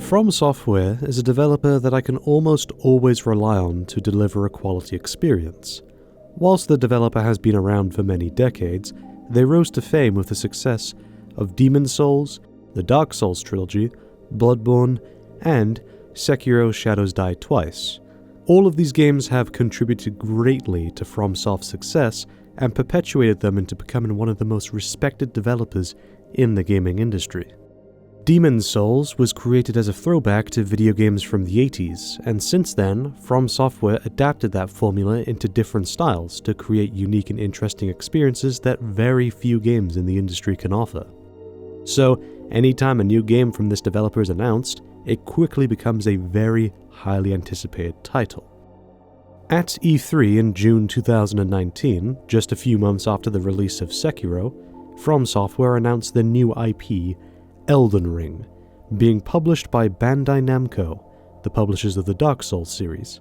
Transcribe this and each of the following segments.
FromSoftware is a developer that I can almost always rely on to deliver a quality experience. Whilst the developer has been around for many decades, they rose to fame with the success of Demon's Souls, the Dark Souls trilogy, Bloodborne, and Sekiro Shadows Die Twice. All of these games have contributed greatly to FromSoft's success and perpetuated them into becoming one of the most respected developers in the gaming industry. Demon's Souls was created as a throwback to video games from the 80s, and since then, FromSoftware adapted that formula into different styles to create unique and interesting experiences that very few games in the industry can offer. So, anytime a new game from this developer is announced, it quickly becomes a very highly anticipated title. At E3 in June 2019, just a few months after the release of Sekiro, FromSoftware announced the new IP, Elden Ring, being published by Bandai Namco, the publishers of the Dark Souls series.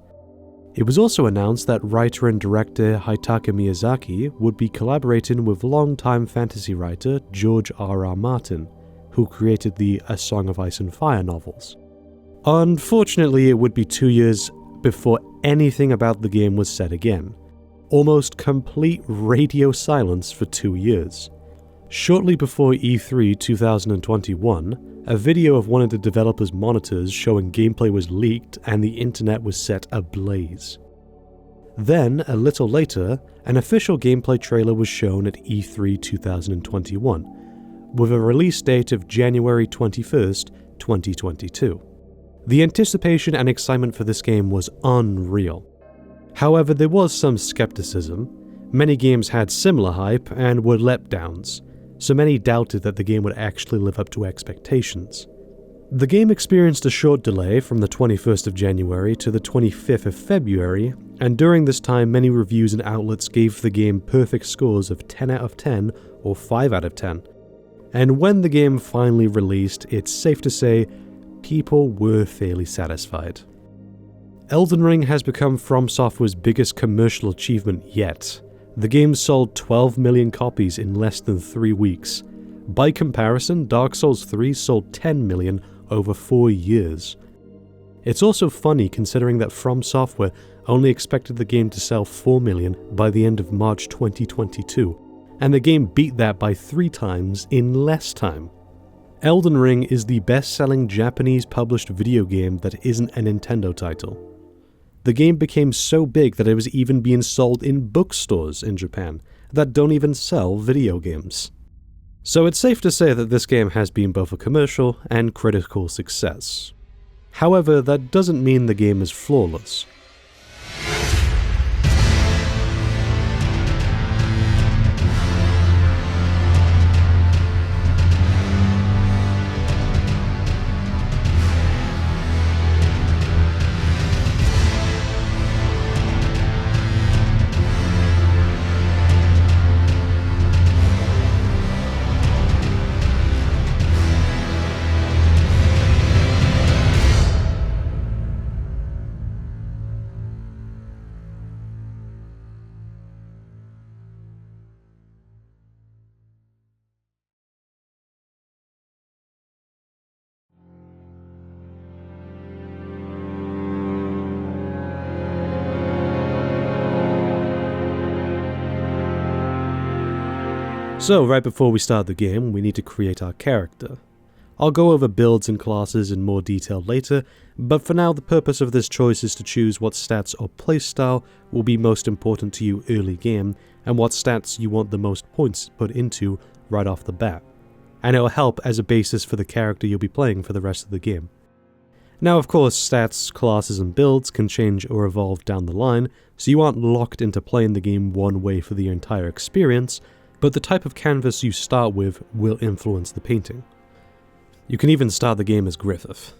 It was also announced that writer and director Hidetaka Miyazaki would be collaborating with longtime fantasy writer George R.R. Martin, who created the A Song of Ice and Fire novels. Unfortunately, it would be 2 years before anything about the game was said again. Almost complete radio silence for 2 years. Shortly before E3 2021, a video of one of the developer's monitors showing gameplay was leaked and the internet was set ablaze. Then, a little later, an official gameplay trailer was shown at E3 2021, with a release date of January 21st, 2022. The anticipation and excitement for this game was unreal. However, there was some skepticism. Many games had similar hype and were letdowns, so many doubted that the game would actually live up to expectations. The game experienced a short delay from the 21st of January to the 25th of February, and during this time many reviews and outlets gave the game perfect scores of 10 out of 10 or 5 out of 10. And when the game finally released, it's safe to say people were fairly satisfied. Elden Ring has become FromSoftware's biggest commercial achievement yet. The game sold 12 million copies in less than 3 weeks. By comparison, Dark Souls 3 sold 10 million over 4 years. It's also funny considering that FromSoftware only expected the game to sell 4 million by the end of March 2022, and the game beat that by 3 times in less time. Elden Ring is the best-selling Japanese published video game that isn't a Nintendo title. The game became so big that it was even being sold in bookstores in Japan that don't even sell video games. So it's safe to say that this game has been both a commercial and critical success. However, that doesn't mean the game is flawless. So right before we start the game, we need to create our character. I'll go over builds and classes in more detail later, but for now the purpose of this choice is to choose what stats or playstyle will be most important to you early game, and what stats you want the most points put into right off the bat. And it will help as a basis for the character you'll be playing for the rest of the game. Now of course, stats, classes and builds can change or evolve down the line, so you aren't locked into playing the game one way for the entire experience, but the type of canvas you start with will influence the painting. You can even start the game as Griffith.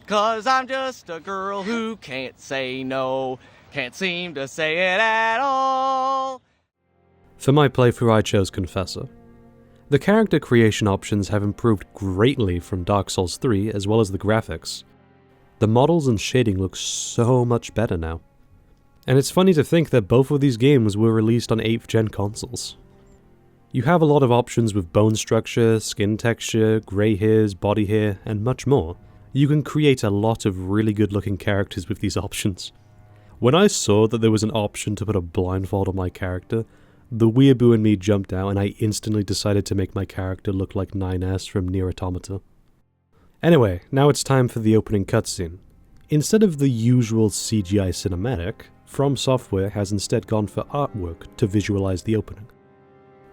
'Cause I'm just a girl who can't say no, can't seem to say it at all. For my playthrough I chose Confessor. The character creation options have improved greatly from Dark Souls 3 as well as the graphics. The models and shading look so much better now. And it's funny to think that both of these games were released on 8th gen consoles. You have a lot of options with bone structure, skin texture, grey hairs, body hair, and much more. You can create a lot of really good looking characters with these options. When I saw that there was an option to put a blindfold on my character, the weeaboo in me jumped out and I instantly decided to make my character look like 9S from Nier Automata. Anyway, now it's time for the opening cutscene. Instead of the usual CGI cinematic, FromSoftware has instead gone for artwork to visualize the opening.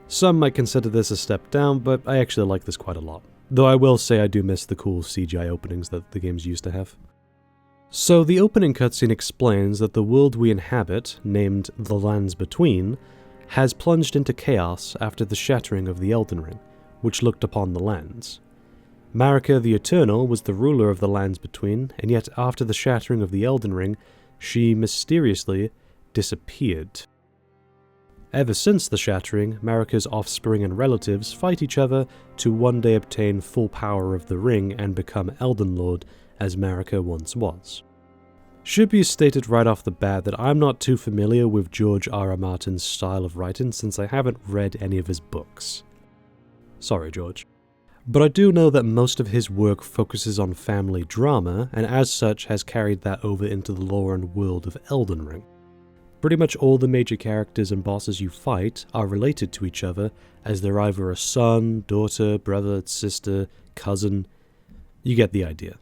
Some might consider this a step down, but I actually like this quite a lot. Though I will say I do miss the cool CGI openings that the games used to have. So the opening cutscene explains that the world we inhabit, named the Lands Between, has plunged into chaos after the shattering of the Elden Ring, which looked upon the lands. Marika the Eternal was the ruler of the Lands Between, and yet after the shattering of the Elden Ring, she mysteriously disappeared. Ever since the shattering, Marika's offspring and relatives fight each other to one day obtain full power of the ring and become Elden Lord, as Marika once was. Should be stated right off the bat that I'm not too familiar with George R.R. Martin's style of writing since I haven't read any of his books. Sorry, George. But I do know that most of his work focuses on family drama, and as such has carried that over into the lore and world of Elden Ring. Pretty much all the major characters and bosses you fight are related to each other, as they're either a son, daughter, brother, sister, cousin. You get the idea.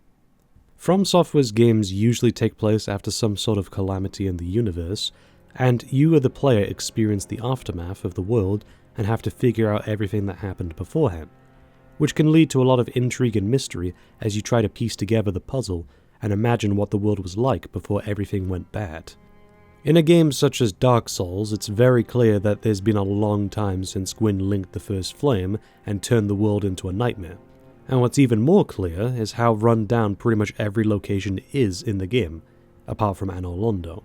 FromSoftware's games usually take place after some sort of calamity in the universe, and you, the player, experience the aftermath of the world and have to figure out everything that happened beforehand, which can lead to a lot of intrigue and mystery as you try to piece together the puzzle and imagine what the world was like before everything went bad. In a game such as Dark Souls, it's very clear that there's been a long time since Gwyn linked the first flame and turned the world into a nightmare. And what's even more clear is how run down pretty much every location is in the game, apart from Anor Londo.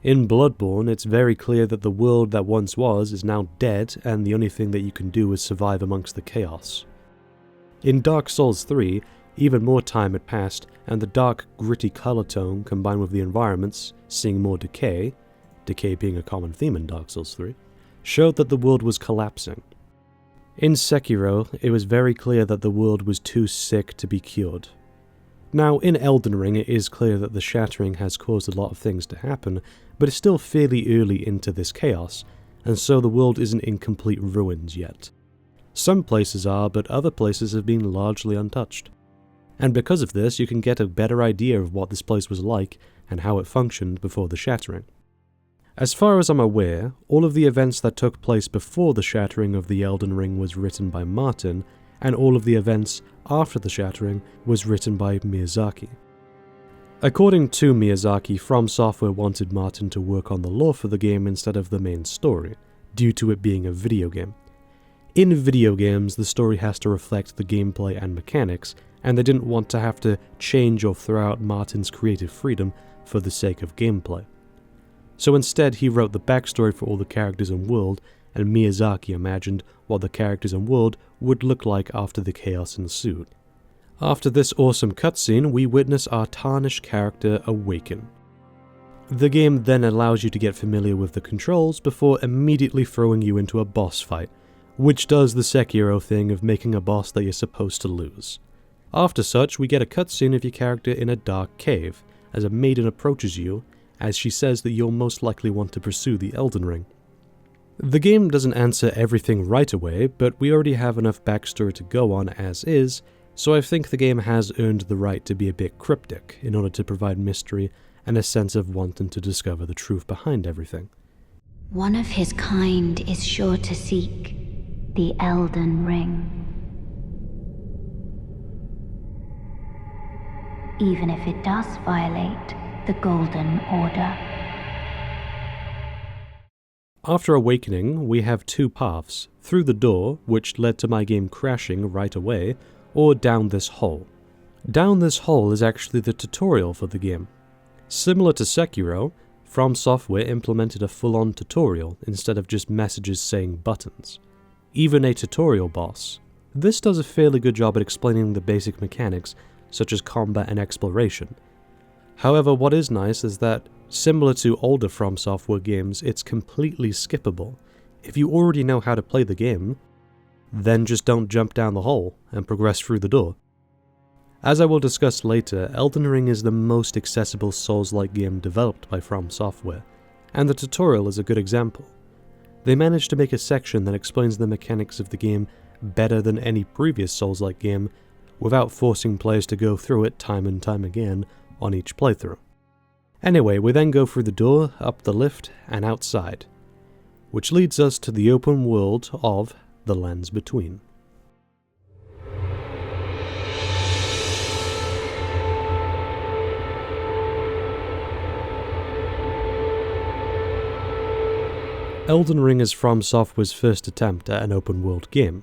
In Bloodborne, it's very clear that the world that once was is now dead, and the only thing that you can do is survive amongst the chaos. In Dark Souls 3, even more time had passed, and the dark, gritty color tone combined with the environments, seeing more decay being a common theme in Dark Souls 3, showed that the world was collapsing. In Sekiro, it was very clear that the world was too sick to be cured. Now, in Elden Ring, it is clear that the shattering has caused a lot of things to happen, but it's still fairly early into this chaos, and so the world isn't in complete ruins yet. Some places are, but other places have been largely untouched. And because of this, you can get a better idea of what this place was like and how it functioned before the shattering. As far as I'm aware, all of the events that took place before the shattering of the Elden Ring was written by Martin, and all of the events after the shattering was written by Miyazaki. According to Miyazaki, FromSoftware wanted Martin to work on the lore for the game instead of the main story, due to it being a video game. In video games, the story has to reflect the gameplay and mechanics, and they didn't want to have to change or throw out Martin's creative freedom for the sake of gameplay. So instead, he wrote the backstory for all the characters and world, and Miyazaki imagined what the characters and world would look like after the chaos ensued. After this awesome cutscene, we witness our tarnished character awaken. The game then allows you to get familiar with the controls before immediately throwing you into a boss fight, which does the Sekiro thing of making a boss that you're supposed to lose. After such, we get a cutscene of your character in a dark cave, as a maiden approaches you, as she says that you'll most likely want to pursue the Elden Ring. The game doesn't answer everything right away, but we already have enough backstory to go on as is, so I think the game has earned the right to be a bit cryptic in order to provide mystery and a sense of wanting to discover the truth behind everything. One of his kind is sure to seek the Elden Ring. Even if it does violate the Golden Order. After awakening, we have two paths: through the door, which led to my game crashing right away, or down this hole. Down this hole is actually the tutorial for the game. Similar to Sekiro, FromSoftware implemented a full-on tutorial instead of just messages saying buttons. Even a tutorial boss. This does a fairly good job at explaining the basic mechanics, such as combat and exploration. However, what is nice is that, similar to older FromSoftware games, it's completely skippable. If you already know how to play the game, then just don't jump down the hole and progress through the door. As I will discuss later, Elden Ring is the most accessible Souls-like game developed by FromSoftware, and the tutorial is a good example. They managed to make a section that explains the mechanics of the game better than any previous Souls-like game, without forcing players to go through it time and time again on each playthrough. Anyway, we then go through the door, up the lift, and outside, which leads us to the open world of The Lands Between. Elden Ring is FromSoftware's first attempt at an open-world game.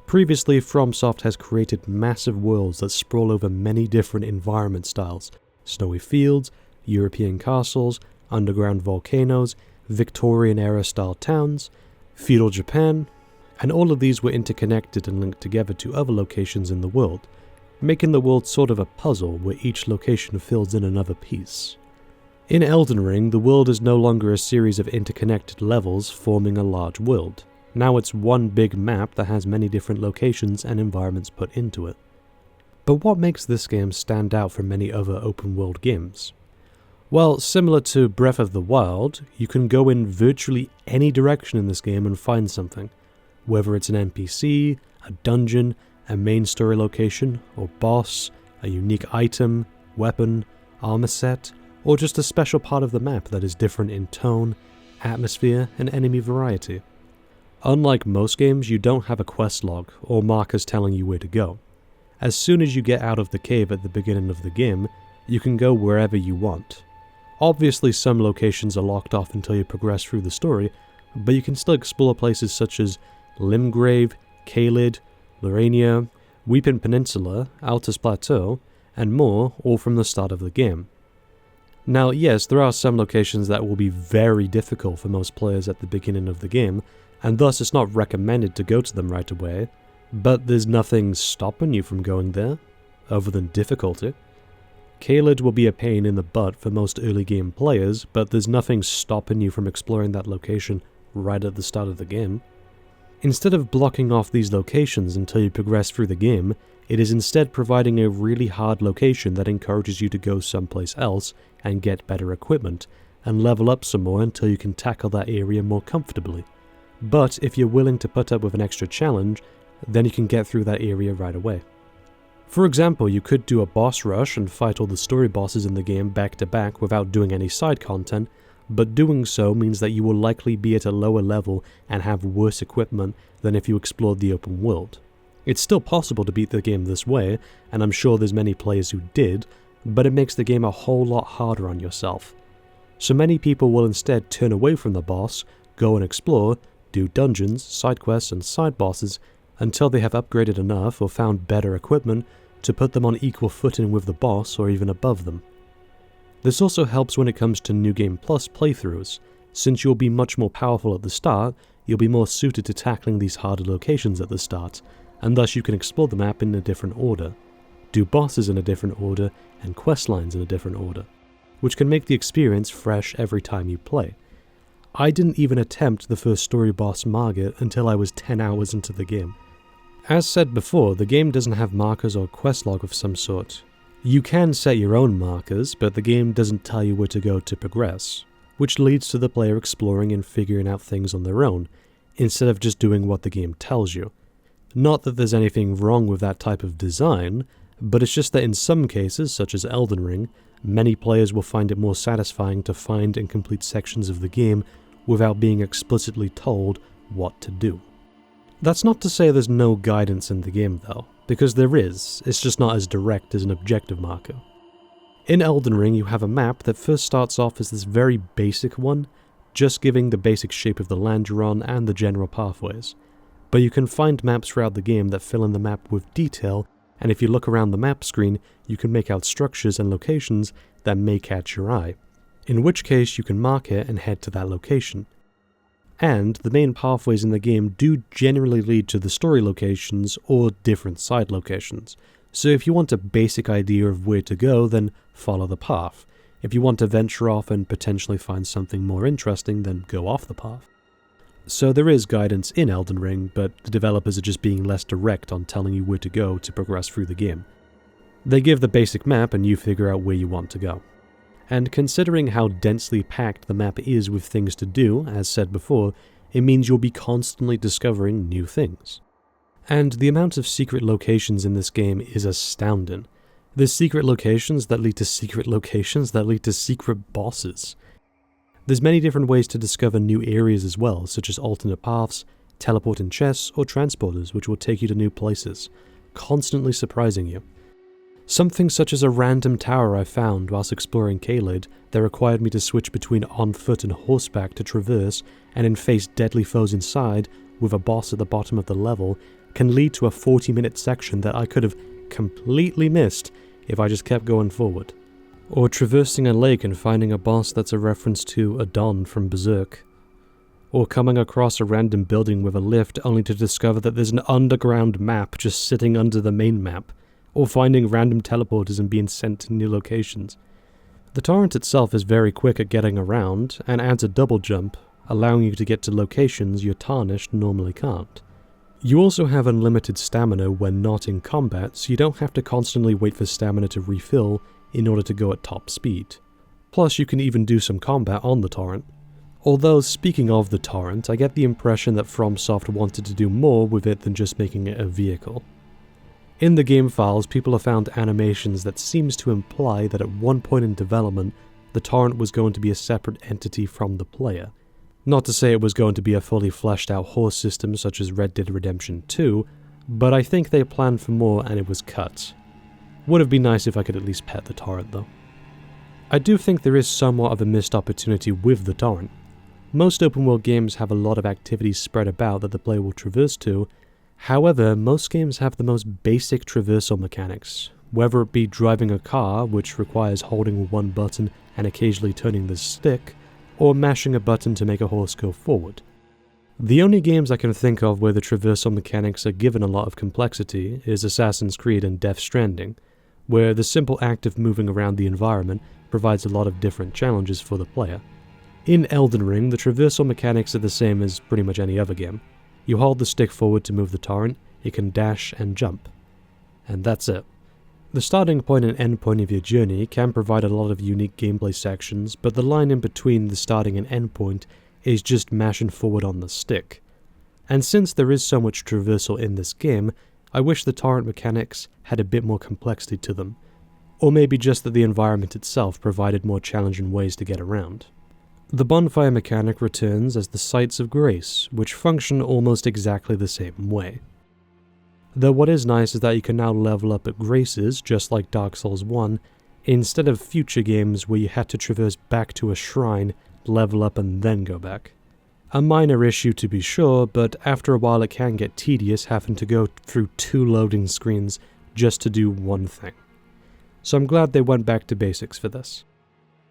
Previously, FromSoft has created massive worlds that sprawl over many different environment styles: snowy fields, European castles, underground volcanoes, Victorian-era style towns, feudal Japan, and all of these were interconnected and linked together to other locations in the world, making the world sort of a puzzle where each location fills in another piece. In Elden Ring, the world is no longer a series of interconnected levels forming a large world. Now it's one big map that has many different locations and environments put into it. But what makes this game stand out from many other open world games? Well, similar to Breath of the Wild, you can go in virtually any direction in this game and find something, whether it's an NPC, a dungeon, a main story location, or boss, a unique item, weapon, armor set, or just a special part of the map that is different in tone, atmosphere, and enemy variety. Unlike most games, you don't have a quest log or markers telling you where to go. As soon as you get out of the cave at the beginning of the game, you can go wherever you want. Obviously, some locations are locked off until you progress through the story, but you can still explore places such as Limgrave, Caelid, Lorania, Weeping Peninsula, Altus Plateau, and more, all from the start of the game. Now, yes, there are some locations that will be very difficult for most players at the beginning of the game, and thus it's not recommended to go to them right away, but there's nothing stopping you from going there, other than difficulty. Caelid will be a pain in the butt for most early game players, but there's nothing stopping you from exploring that location right at the start of the game. Instead of blocking off these locations until you progress through the game, it is instead providing a really hard location that encourages you to go someplace else and get better equipment, and level up some more until you can tackle that area more comfortably. But if you're willing to put up with an extra challenge, then you can get through that area right away. For example, you could do a boss rush and fight all the story bosses in the game back to back without doing any side content, but doing so means that you will likely be at a lower level and have worse equipment than if you explored the open world. It's still possible to beat the game this way, and I'm sure there's many players who did, but it makes the game a whole lot harder on yourself. So many people will instead turn away from the boss, go and explore, do dungeons, side quests, and side bosses until they have upgraded enough or found better equipment to put them on equal footing with the boss or even above them. This also helps when it comes to New Game Plus playthroughs. Since you'll be much more powerful at the start, you'll be more suited to tackling these harder locations at the start, and thus you can explore the map in a different order, do bosses in a different order, and quest lines in a different order, which can make the experience fresh every time you play. I didn't even attempt the first story boss Margit until I was 10 hours into the game. As said before, the game doesn't have markers or quest log of some sort. You can set your own markers, but the game doesn't tell you where to go to progress, which leads to the player exploring and figuring out things on their own, instead of just doing what the game tells you. Not that there's anything wrong with that type of design, but it's just that in some cases, such as Elden Ring, many players will find it more satisfying to find and complete sections of the game without being explicitly told what to do. That's not to say there's no guidance in the game though, because there is, it's just not as direct as an objective marker. In Elden Ring you have a map that first starts off as this very basic one, just giving the basic shape of the land you're on and the general pathways. But you can find maps throughout the game that fill in the map with detail, and if you look around the map screen, you can make out structures and locations that may catch your eye, in which case you can mark it and head to that location. And the main pathways in the game do generally lead to the story locations or different side locations, so if you want a basic idea of where to go, then follow the path. If you want to venture off and potentially find something more interesting, then go off the path. So there is guidance in Elden Ring, but the developers are just being less direct on telling you where to go to progress through the game. They give the basic map and you figure out where you want to go. And considering how densely packed the map is with things to do, as said before, it means you'll be constantly discovering new things. And the amount of secret locations in this game is astounding. There's secret locations that lead to secret locations that lead to secret bosses. There's many different ways to discover new areas as well, such as alternate paths, teleporting chests, or transporters which will take you to new places, constantly surprising you. Something such as a random tower I found whilst exploring Caelid that required me to switch between on foot and horseback to traverse and then face deadly foes inside with a boss at the bottom of the level can lead to a 40-minute section that I could have completely missed if I just kept going forward. Or traversing a lake and finding a boss that's a reference to Adon from Berserk. Or coming across a random building with a lift only to discover that there's an underground map just sitting under the main map. Or finding random teleporters and being sent to new locations. The torrent itself is very quick at getting around, and adds a double jump, allowing you to get to locations your tarnished normally can't. You also have unlimited stamina when not in combat, so you don't have to constantly wait for stamina to refill in order to go at top speed. Plus, you can even do some combat on the torrent. Although, speaking of the torrent, I get the impression that FromSoft wanted to do more with it than just making it a vehicle. In the game files, people have found animations that seems to imply that at one point in development, the torrent was going to be a separate entity from the player. Not to say it was going to be a fully fleshed out horse system such as Red Dead Redemption 2, but I think they planned for more and it was cut. Would have been nice if I could at least pet the torrent though. I do think there is somewhat of a missed opportunity with the torrent. Most open world games have a lot of activities spread about that the player will traverse to. However, most games have the most basic traversal mechanics, whether it be driving a car, which requires holding one button and occasionally turning the stick, or mashing a button to make a horse go forward. The only games I can think of where the traversal mechanics are given a lot of complexity is Assassin's Creed and Death Stranding, where the simple act of moving around the environment provides a lot of different challenges for the player. In Elden Ring, the traversal mechanics are the same as pretty much any other game. You hold the stick forward to move the torrent, you can dash and jump. And that's it. The starting point and end point of your journey can provide a lot of unique gameplay sections, but the line in between the starting and end point is just mashing forward on the stick. And since there is so much traversal in this game, I wish the torrent mechanics had a bit more complexity to them. Or maybe just that the environment itself provided more challenging ways to get around. The bonfire mechanic returns as the Sights of Grace, which function almost exactly the same way. Though what is nice is that you can now level up at Graces, just like Dark Souls 1, instead of future games where you had to traverse back to a shrine, level up and then go back. A minor issue to be sure, but after a while it can get tedious having to go through 2 loading screens just to do one thing. So I'm glad they went back to basics for this.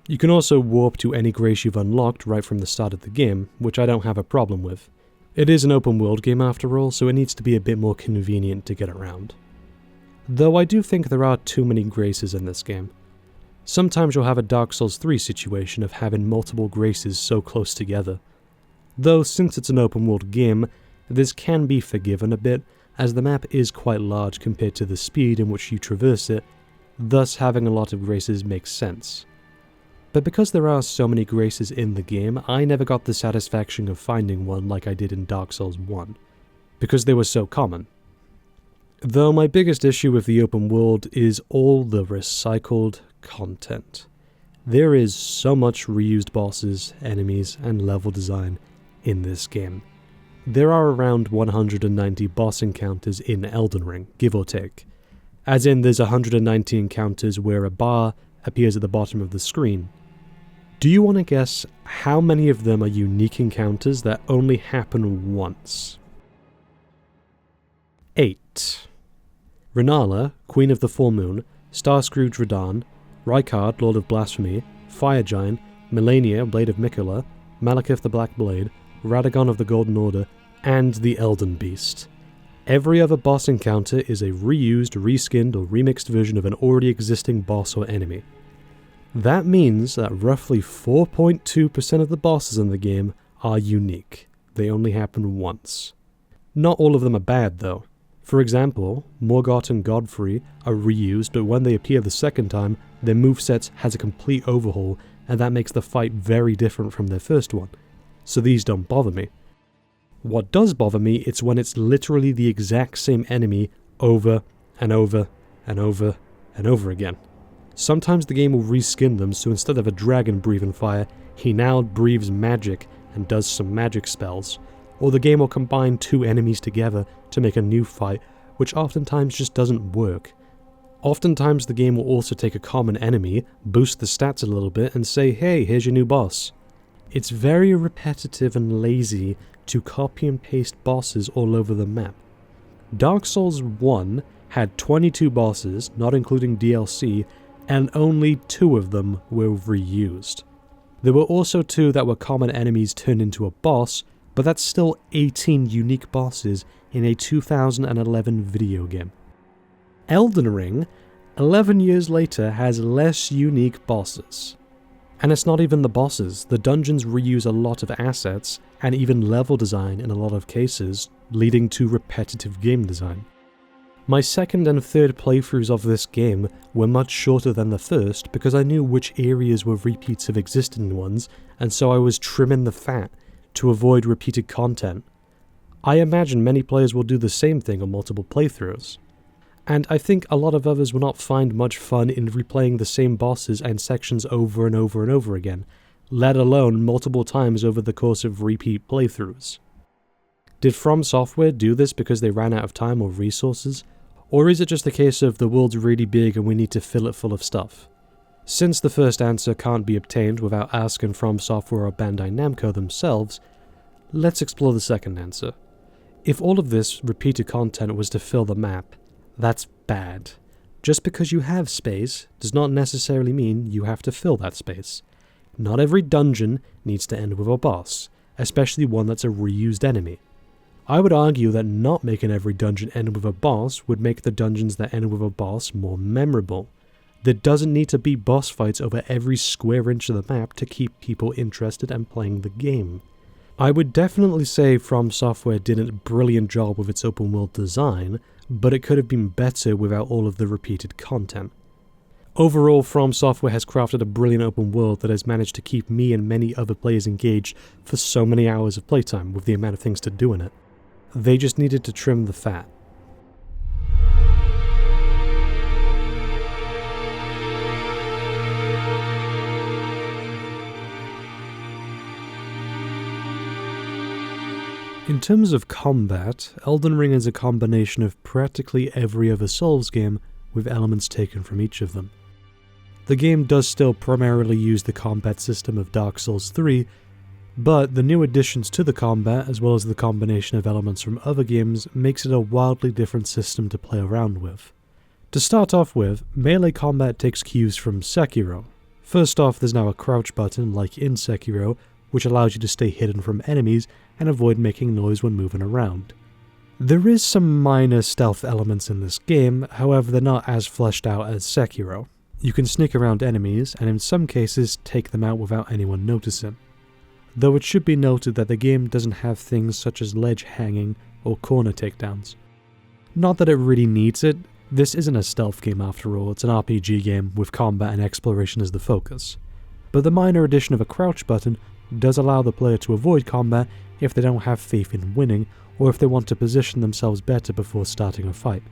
You can also warp to any grace you've unlocked right from the start of the game, which I don't have a problem with. It is an open world game after all, so it needs to be a bit more convenient to get around. Though I do think there are too many graces in this game. Sometimes you'll have a Dark Souls 3 situation of having multiple graces so close together. Though since it's an open world game, this can be forgiven a bit, as the map is quite large compared to the speed in which you traverse it, thus having a lot of graces makes sense. But because there are so many graces in the game, I never got the satisfaction of finding one like I did in Dark Souls 1, because they were so common. Though my biggest issue with the open world is all the recycled content. There is so much reused bosses, enemies, and level design in this game. There are around 190 boss encounters in Elden Ring, give or take. As in, there's 190 encounters where a bar appears at the bottom of the screen. Do you want to guess how many of them are unique encounters that only happen once? 8. Renala, Queen of the Full Moon, Starscrooge Radahn, Rykard, Lord of Blasphemy, Fire Giant, Melania, Blade of Miquella, Malekith the Black Blade, Radagon of the Golden Order, and the Elden Beast. Every other boss encounter is a reused, reskinned, or remixed version of an already existing boss or enemy. That means that roughly 4.2% of the bosses in the game are unique. They only happen once. Not all of them are bad though. For example, Morgott and Godfrey are reused, but when they appear the second time, their moveset has a complete overhaul, and that makes the fight very different from their first one. So these don't bother me. What does bother me is when it's literally the exact same enemy over and over and over and over again. Sometimes the game will reskin them, so instead of a dragon breathing fire, he now breathes magic and does some magic spells. Or the game will combine two enemies together to make a new fight, which oftentimes just doesn't work. Oftentimes the game will also take a common enemy, boost the stats a little bit, and say, hey, here's your new boss. It's very repetitive and lazy to copy and paste bosses all over the map. Dark Souls 1 had 22 bosses, not including DLC, and only 2 of them were reused. There were also 2 that were common enemies turned into a boss, but that's still 18 unique bosses in a 2011 video game. Elden Ring, 11 years later, has less unique bosses. And it's not even the bosses, the dungeons reuse a lot of assets, and even level design in a lot of cases, leading to repetitive game design. My second and third playthroughs of this game were much shorter than the first because I knew which areas were repeats of existing ones, and so I was trimming the fat to avoid repeated content. I imagine many players will do the same thing on multiple playthroughs. And I think a lot of others will not find much fun in replaying the same bosses and sections over and over and over again, let alone multiple times over the course of repeat playthroughs. Did FromSoftware do this because they ran out of time or resources? Or is it just a case of the world's really big and we need to fill it full of stuff? Since the first answer can't be obtained without asking FromSoftware or Bandai Namco themselves, let's explore the second answer. If all of this repeated content was to fill the map, that's bad. Just because you have space does not necessarily mean you have to fill that space. Not every dungeon needs to end with a boss, especially one that's a reused enemy. I would argue that not making every dungeon end with a boss would make the dungeons that end with a boss more memorable. There doesn't need to be boss fights over every square inch of the map to keep people interested and playing the game. I would definitely say FromSoftware did a brilliant job with its open world design, but it could have been better without all of the repeated content. Overall, FromSoftware has crafted a brilliant open world that has managed to keep me and many other players engaged for so many hours of playtime with the amount of things to do in it. They just needed to trim the fat. In terms of combat, Elden Ring is a combination of practically every other Souls game with elements taken from each of them. The game does still primarily use the combat system of Dark Souls 3, but the new additions to the combat, as well as the combination of elements from other games, makes it a wildly different system to play around with. To start off with, melee combat takes cues from Sekiro. First off, there's now a crouch button, like in Sekiro, which allows you to stay hidden from enemies and avoid making noise when moving around. There is some minor stealth elements in this game, however they're not as fleshed out as Sekiro. You can sneak around enemies, and in some cases take them out without anyone noticing. Though it should be noted that the game doesn't have things such as ledge hanging or corner takedowns. Not that it really needs it, this isn't a stealth game after all, it's an RPG game with combat and exploration as the focus. But the minor addition of a crouch button does allow the player to avoid combat if they don't have faith in winning, or if they want to position themselves better before starting a fight.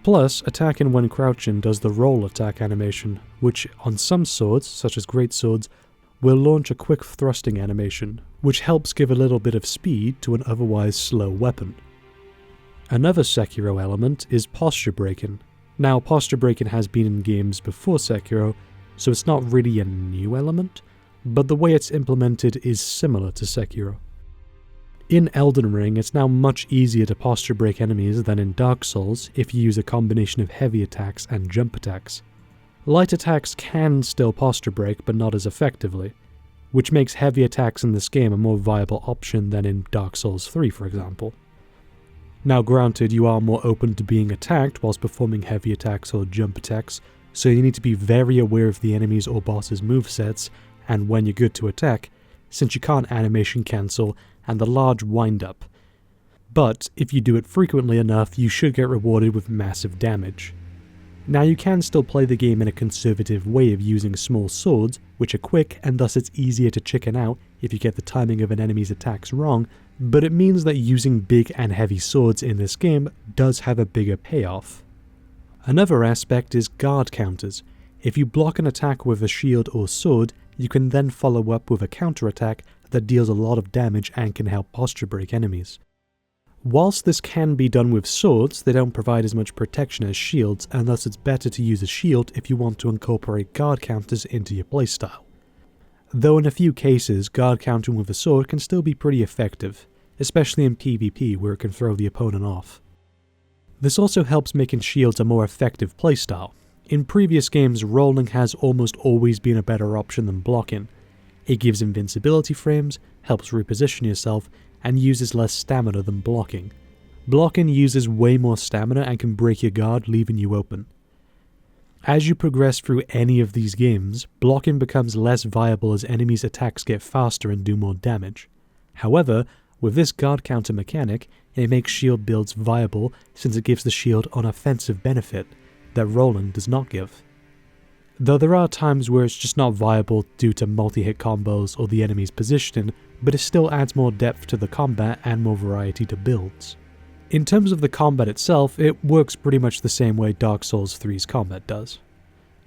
Plus, attacking when crouching does the roll attack animation, which on some swords, such as great swords, will launch a quick thrusting animation, which helps give a little bit of speed to an otherwise slow weapon. Another Sekiro element is posture breaking. Now, posture breaking has been in games before Sekiro, so it's not really a new element, but the way it's implemented is similar to Sekiro. In Elden Ring, it's now much easier to posture break enemies than in Dark Souls if you use a combination of heavy attacks and jump attacks. Light attacks can still posture break, but not as effectively, which makes heavy attacks in this game a more viable option than in Dark Souls 3, for example. Now granted, you are more open to being attacked whilst performing heavy attacks or jump attacks, so you need to be very aware of the enemies or boss's movesets and when you're good to attack, since you can't animation cancel and the large wind-up. but if you do it frequently enough, you should get rewarded with massive damage. Now you can still play the game in a conservative way of using small swords, which are quick and thus it's easier to chicken out if you get the timing of an enemy's attacks wrong, but it means that using big and heavy swords in this game does have a bigger payoff. Another aspect is guard counters. If you block an attack with a shield or sword, you can then follow up with a counterattack that deals a lot of damage and can help posture break enemies. Whilst this can be done with swords, they don't provide as much protection as shields, and thus it's better to use a shield if you want to incorporate guard counters into your playstyle. Though in a few cases, guard countering with a sword can still be pretty effective, especially in PvP where it can throw the opponent off. This also helps making shields a more effective playstyle. In previous games, rolling has almost always been a better option than blocking. It gives invincibility frames, helps reposition yourself, and uses less stamina than blocking. Blocking uses way more stamina and can break your guard, leaving you open. As you progress through any of these games, blocking becomes less viable as enemies' attacks get faster and do more damage. However, with this guard counter mechanic, it makes shield builds viable since it gives the shield an offensive benefit that rolling does not give. Though there are times where it's just not viable due to multi-hit combos or the enemy's positioning, but it still adds more depth to the combat and more variety to builds. In terms of the combat itself, it works pretty much the same way Dark Souls 3's combat does.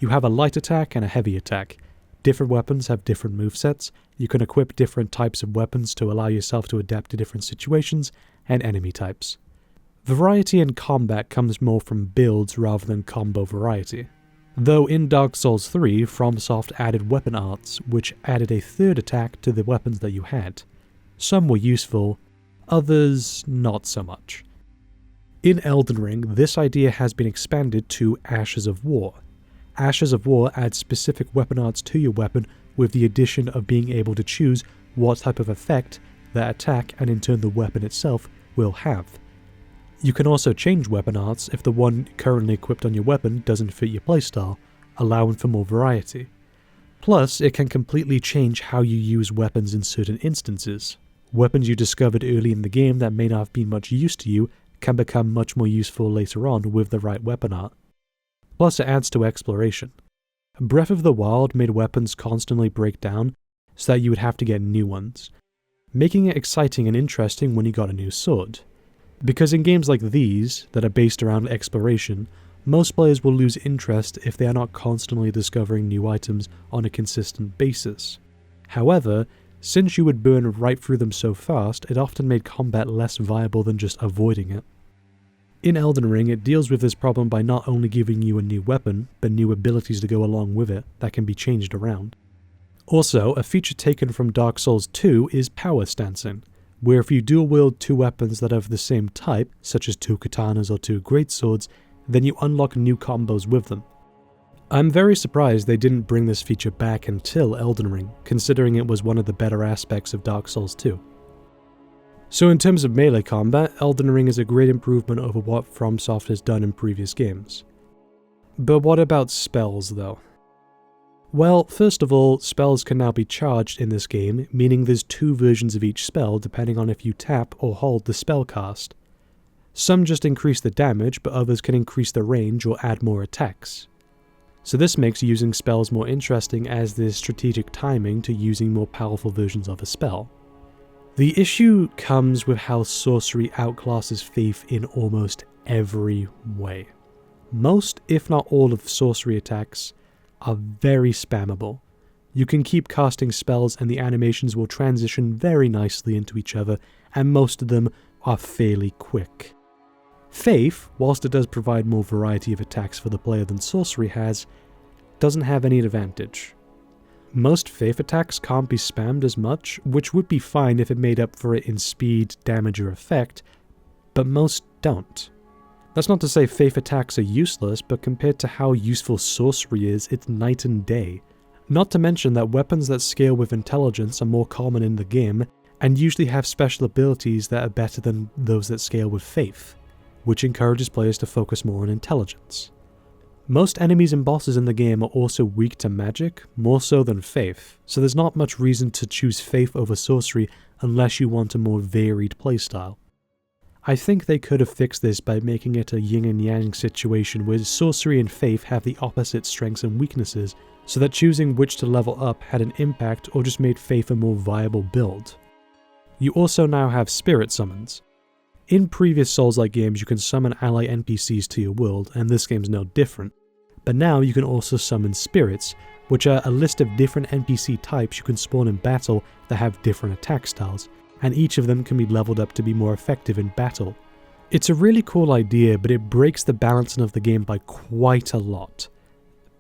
You have a light attack and a heavy attack. Different weapons have different movesets, you can equip different types of weapons to allow yourself to adapt to different situations and enemy types. Variety in combat comes more from builds rather than combo variety. Though in Dark Souls 3, FromSoft added weapon arts, which added a third attack to the weapons that you had. Some were useful, others not so much. In Elden Ring, this idea has been expanded to Ashes of War. Ashes of War adds specific weapon arts to your weapon with the addition of being able to choose what type of effect that attack and in turn the weapon itself will have. You can also change weapon arts if the one currently equipped on your weapon doesn't fit your playstyle, allowing for more variety. Plus, it can completely change how you use weapons in certain instances. Weapons you discovered early in the game that may not have been much use to you can become much more useful later on with the right weapon art. Plus, it adds to exploration. Breath of the Wild made weapons constantly break down so that you would have to get new ones, making it exciting and interesting when you got a new sword. Because in games like these, that are based around exploration, most players will lose interest if they are not constantly discovering new items on a consistent basis. However, since you would burn right through them so fast, it often made combat less viable than just avoiding it. In Elden Ring, it deals with this problem by not only giving you a new weapon, but new abilities to go along with it that can be changed around. Also, a feature taken from Dark Souls 2 is power stancing, where if you dual wield two weapons that are of the same type, such as two katanas or two greatswords, then you unlock new combos with them. I'm very surprised they didn't bring this feature back until Elden Ring, considering it was one of the better aspects of Dark Souls 2. So in terms of melee combat, Elden Ring is a great improvement over what FromSoft has done in previous games. But what about spells though? Well, first of all, spells can now be charged in this game, meaning there's two versions of each spell depending on if you tap or hold the spell cast. Some just increase the damage, but others can increase the range or add more attacks. So this makes using spells more interesting as there's strategic timing to using more powerful versions of a spell. The issue comes with how sorcery outclasses faith in almost every way. Most, if not all, of sorcery attacks are very spammable. You can keep casting spells and the animations will transition very nicely into each other, and most of them are fairly quick. Faith, whilst it does provide more variety of attacks for the player than sorcery has, doesn't have any advantage. Most Faith attacks can't be spammed as much, which would be fine if it made up for it in speed, damage, or effect, but most don't. That's not to say Faith attacks are useless, but compared to how useful sorcery is, it's night and day. Not to mention that weapons that scale with intelligence are more common in the game, and usually have special abilities that are better than those that scale with Faith, which encourages players to focus more on intelligence. Most enemies and bosses in the game are also weak to magic, more so than Faith, so there's not much reason to choose Faith over sorcery unless you want a more varied playstyle. I think they could have fixed this by making it a yin and yang situation where sorcery and faith have the opposite strengths and weaknesses, so that choosing which to level up had an impact or just made faith a more viable build. You also now have spirit summons. In previous Souls-like games you can summon ally NPCs to your world, and this game's no different, but now you can also summon spirits, which are a list of different NPC types you can spawn in battle that have different attack styles, and each of them can be leveled up to be more effective in battle. It's a really cool idea, but it breaks the balancing of the game by quite a lot.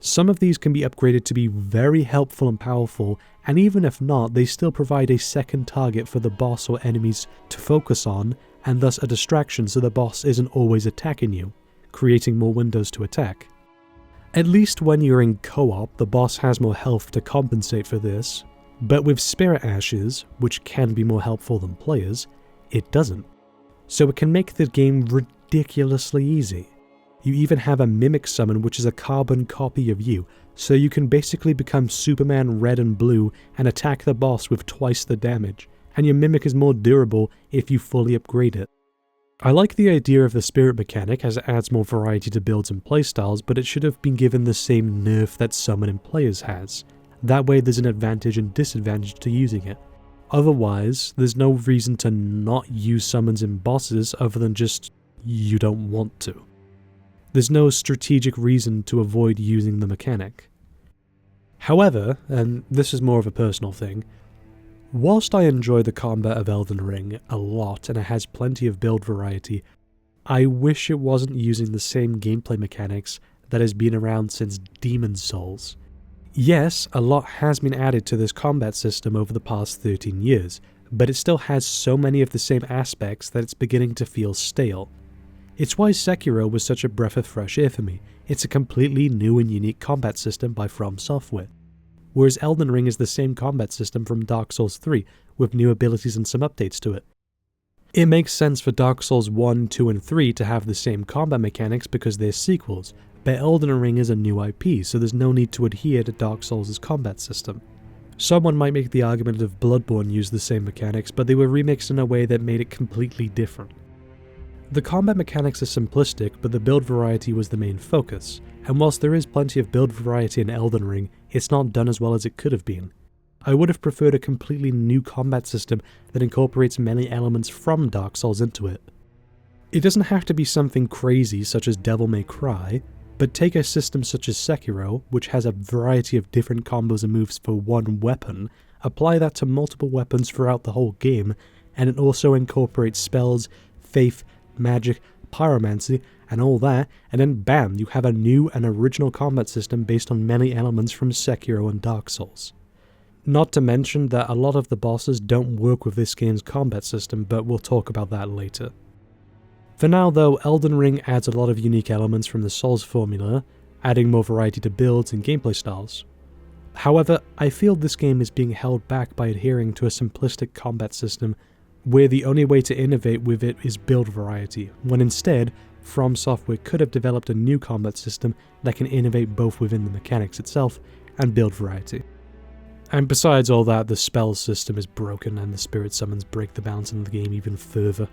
Some of these can be upgraded to be very helpful and powerful, and even if not, they still provide a second target for the boss or enemies to focus on, and thus a distraction so the boss isn't always attacking you, creating more windows to attack. At least when you're in co-op, the boss has more health to compensate for this, but with Spirit Ashes, which can be more helpful than players, it doesn't. So it can make the game ridiculously easy. You even have a Mimic summon which is a carbon copy of you, so you can basically become Superman Red and Blue and attack the boss with twice the damage, and your Mimic is more durable if you fully upgrade it. I like the idea of the spirit mechanic as it adds more variety to builds and playstyles, but it should have been given the same nerf that Summon in Players has. That way there's an advantage and disadvantage to using it. Otherwise, there's no reason to not use summons in bosses other than just you don't want to. There's no strategic reason to avoid using the mechanic. However, and this is more of a personal thing, whilst I enjoy the combat of Elden Ring a lot and it has plenty of build variety, I wish it wasn't using the same gameplay mechanics that has been around since Demon's Souls. Yes, a lot has been added to this combat system over the past 13 years, but it still has so many of the same aspects that it's beginning to feel stale. It's why Sekiro was such a breath of fresh air for me. It's a completely new and unique combat system by FromSoftware. Whereas Elden Ring is the same combat system from Dark Souls 3, with new abilities and some updates to it. It makes sense for Dark Souls 1, 2 and 3 to have the same combat mechanics because they're sequels, but Elden Ring is a new IP, so there's no need to adhere to Dark Souls' combat system. Someone might make the argument of Bloodborne used the same mechanics, but they were remixed in a way that made it completely different. The combat mechanics are simplistic, but the build variety was the main focus, and whilst there is plenty of build variety in Elden Ring, it's not done as well as it could have been. I would have preferred a completely new combat system that incorporates many elements from Dark Souls into it. It doesn't have to be something crazy such as Devil May Cry, but take a system such as Sekiro, which has a variety of different combos and moves for one weapon, apply that to multiple weapons throughout the whole game, and it also incorporates spells, faith, magic, pyromancy, and all that, and then bam, you have a new and original combat system based on many elements from Sekiro and Dark Souls. Not to mention that a lot of the bosses don't work with this game's combat system, but we'll talk about that later. For now though, Elden Ring adds a lot of unique elements from the Souls formula, adding more variety to builds and gameplay styles. However, I feel this game is being held back by adhering to a simplistic combat system where the only way to innovate with it is build variety, when instead, FromSoftware could have developed a new combat system that can innovate both within the mechanics itself and build variety. And besides all that, the spell system is broken and the spirit summons break the balance in the game even further.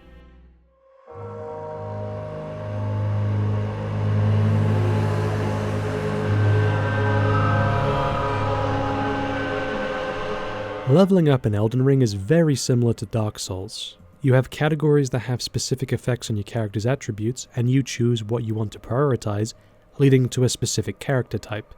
Leveling up in Elden Ring is very similar to Dark Souls. You have categories that have specific effects on your character's attributes, and you choose what you want to prioritize, leading to a specific character type.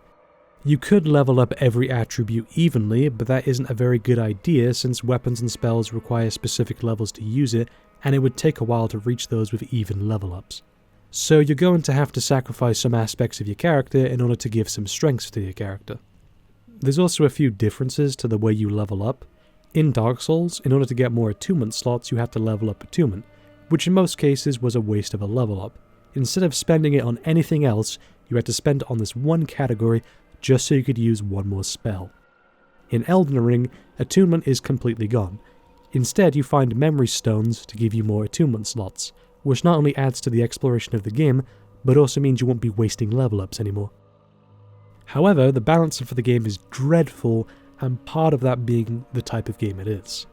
You could level up every attribute evenly, but that isn't a very good idea since weapons and spells require specific levels to use it, and it would take a while to reach those with even level ups. So you're going to have to sacrifice some aspects of your character in order to give some strengths to your character. There's also a few differences to the way you level up. In Dark Souls, in order to get more attunement slots, you have to level up attunement, which in most cases was a waste of a level up. Instead of spending it on anything else, you had to spend it on this one category just so you could use one more spell. In Elden Ring, attunement is completely gone. Instead, you find memory stones to give you more attunement slots, which not only adds to the exploration of the game, but also means you won't be wasting level ups anymore. However, the balancing for the game is dreadful, and part of that being the type of game it is.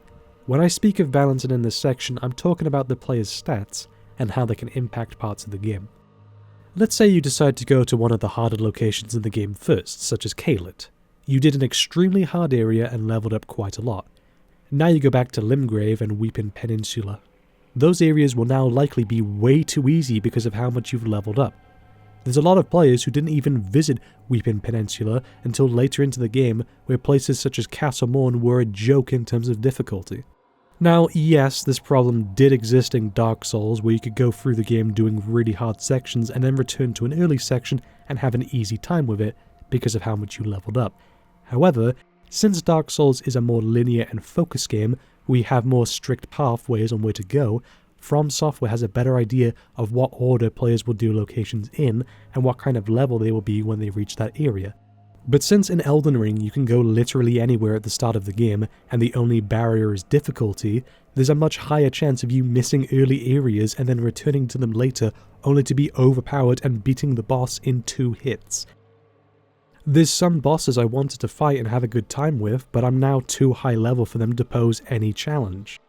When I speak of balancing in this section, I'm talking about the player's stats, and how they can impact parts of the game. Let's say you decide to go to one of the harder locations in the game first, such as Caelid. You did an extremely hard area and leveled up quite a lot. Now you go back to Limgrave and Weeping Peninsula. Those areas will now likely be way too easy because of how much you've leveled up. There's a lot of players who didn't even visit Weeping Peninsula until later into the game, where places such as Castle Morn were a joke in terms of difficulty. Now, yes, this problem did exist in Dark Souls, where you could go through the game doing really hard sections and then return to an early section and have an easy time with it because of how much you leveled up. However, since Dark Souls is a more linear and focused game, we have more strict pathways on where to go. FromSoftware has a better idea of what order players will do locations in and what kind of level they will be when they reach that area. But since in Elden Ring you can go literally anywhere at the start of the game and the only barrier is difficulty, there's a much higher chance of you missing early areas and then returning to them later only to be overpowered and beating the boss in 2 hits. There's some bosses I wanted to fight and have a good time with, but I'm now too high level for them to pose any challenge.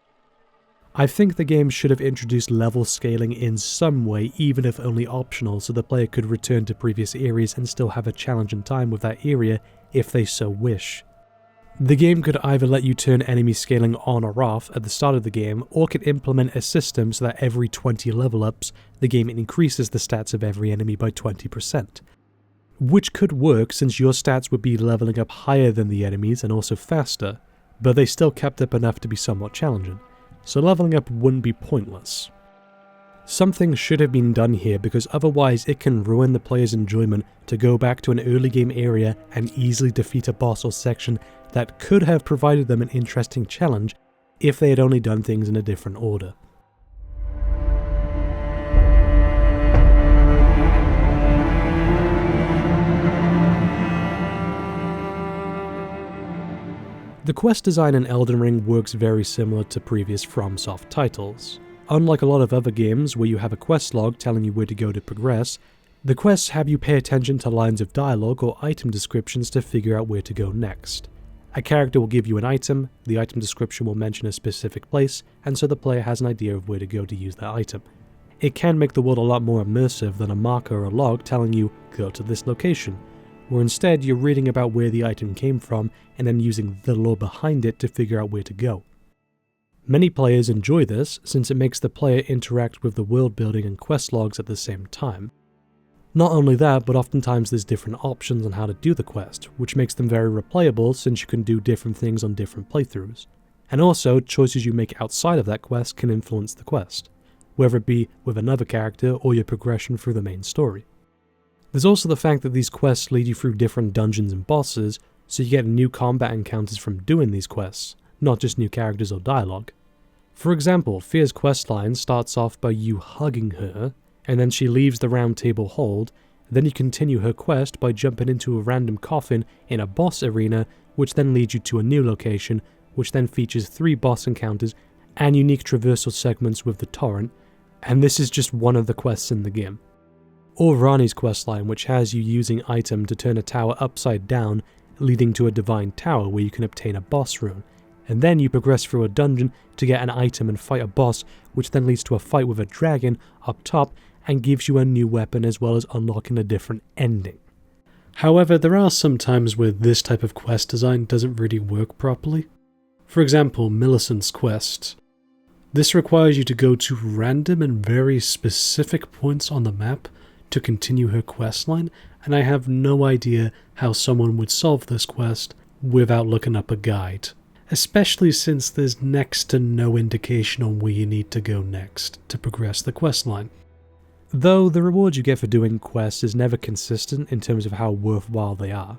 I think the game should have introduced level scaling in some way, even if only optional, so the player could return to previous areas and still have a challenging time with that area if they so wish. The game could either let you turn enemy scaling on or off at the start of the game, or could implement a system so that every 20 level ups, the game increases the stats of every enemy by 20%. Which could work since your stats would be leveling up higher than the enemies and also faster, but they still kept up enough to be somewhat challenging. So leveling up wouldn't be pointless. Something should have been done here because otherwise it can ruin the player's enjoyment to go back to an early game area and easily defeat a boss or section that could have provided them an interesting challenge if they had only done things in a different order. The quest design in Elden Ring works very similar to previous FromSoft titles. Unlike a lot of other games where you have a quest log telling you where to go to progress, the quests have you pay attention to lines of dialogue or item descriptions to figure out where to go next. A character will give you an item, the item description will mention a specific place, and so the player has an idea of where to go to use that item. It can make the world a lot more immersive than a marker or a log telling you, go to this location, where instead you're reading about where the item came from and then using the lore behind it to figure out where to go. Many players enjoy this since it makes the player interact with the world building and quest logs at the same time. Not only that, but oftentimes there's different options on how to do the quest, which makes them very replayable since you can do different things on different playthroughs. And also, choices you make outside of that quest can influence the quest, whether it be with another character or your progression through the main story. There's also the fact that these quests lead you through different dungeons and bosses, so you get new combat encounters from doing these quests, not just new characters or dialogue. For example, Fear's questline starts off by you hugging her, and then she leaves the Round Table Hold, then you continue her quest by jumping into a random coffin in a boss arena, which then leads you to a new location, which then features 3 boss encounters and unique traversal segments with the torrent, and this is just one of the quests in the game. Or Rani's questline, which has you using item to turn a tower upside down, leading to a divine tower where you can obtain a boss rune, and then you progress through a dungeon to get an item and fight a boss, which then leads to a fight with a dragon up top and gives you a new weapon as well as unlocking a different ending. However, there are some times where this type of quest design doesn't really work properly. For example, Millicent's quest. This requires you to go to random and very specific points on the map to continue her questline, and I have no idea how someone would solve this quest without looking up a guide, especially since there's next to no indication on where you need to go next to progress the questline. Though the reward you get for doing quests is never consistent in terms of how worthwhile they are.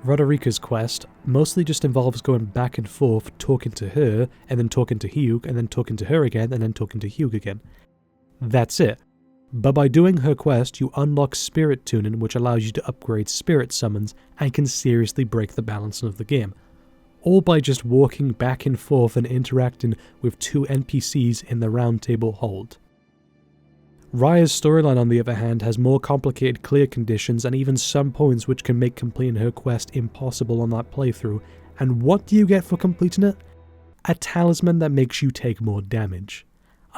Roderica's quest mostly just involves going back and forth talking to her, and then talking to Hugh, and then talking to her again, and then talking to Hugh again. That's it. But by doing her quest, you unlock Spirit Tuning, which allows you to upgrade spirit summons and can seriously break the balance of the game. All by just walking back and forth and interacting with 2 NPCs in the Round Table Hold. Raya's storyline, on the other hand, has more complicated clear conditions and even some points which can make completing her quest impossible on that playthrough. And what do you get for completing it? A talisman that makes you take more damage.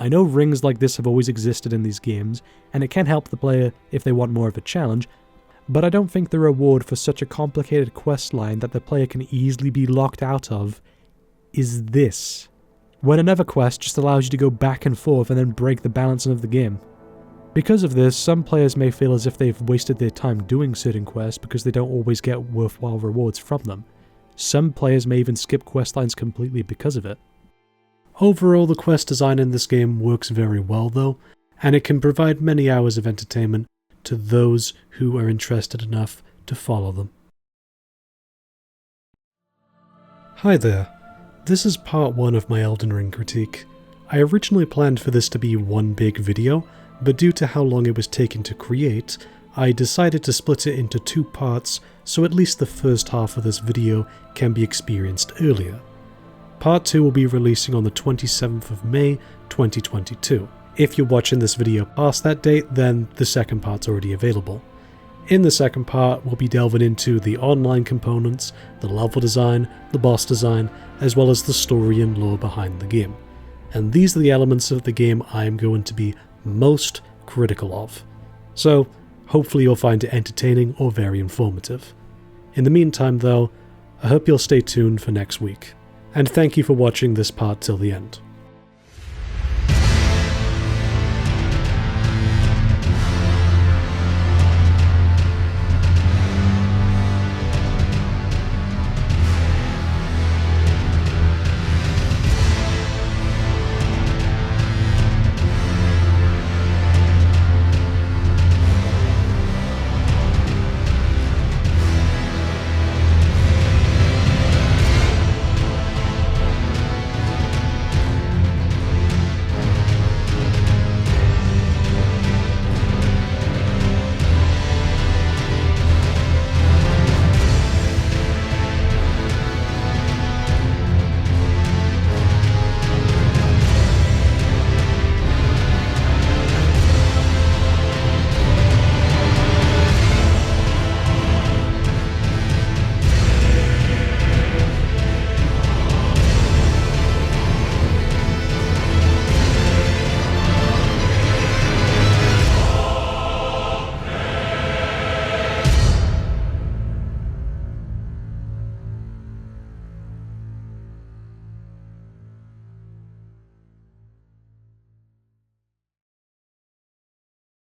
I know rings like this have always existed in these games, and it can help the player if they want more of a challenge, but I don't think the reward for such a complicated quest line that the player can easily be locked out of is this, when another quest just allows you to go back and forth and then break the balance of the game. Because of this, some players may feel as if they've wasted their time doing certain quests because they don't always get worthwhile rewards from them. Some players may even skip quest lines completely because of it. Overall, the quest design in this game works very well though, and it can provide many hours of entertainment to those who are interested enough to follow them. Hi there, this is part 1 of my Elden Ring critique. I originally planned for this to be one big video, but due to how long it was taking to create, I decided to split it into 2 parts so at least the first half of this video can be experienced earlier. Part 2 will be releasing on the 27th of May 2022. If you're watching this video past that date, then the second part's already available. In the second part, we'll be delving into the online components, the level design, the boss design, as well as the story and lore behind the game. And these are the elements of the game I am going to be most critical of. So, hopefully you'll find it entertaining or very informative. In the meantime though, I hope you'll stay tuned for next week. And thank you for watching this part till the end.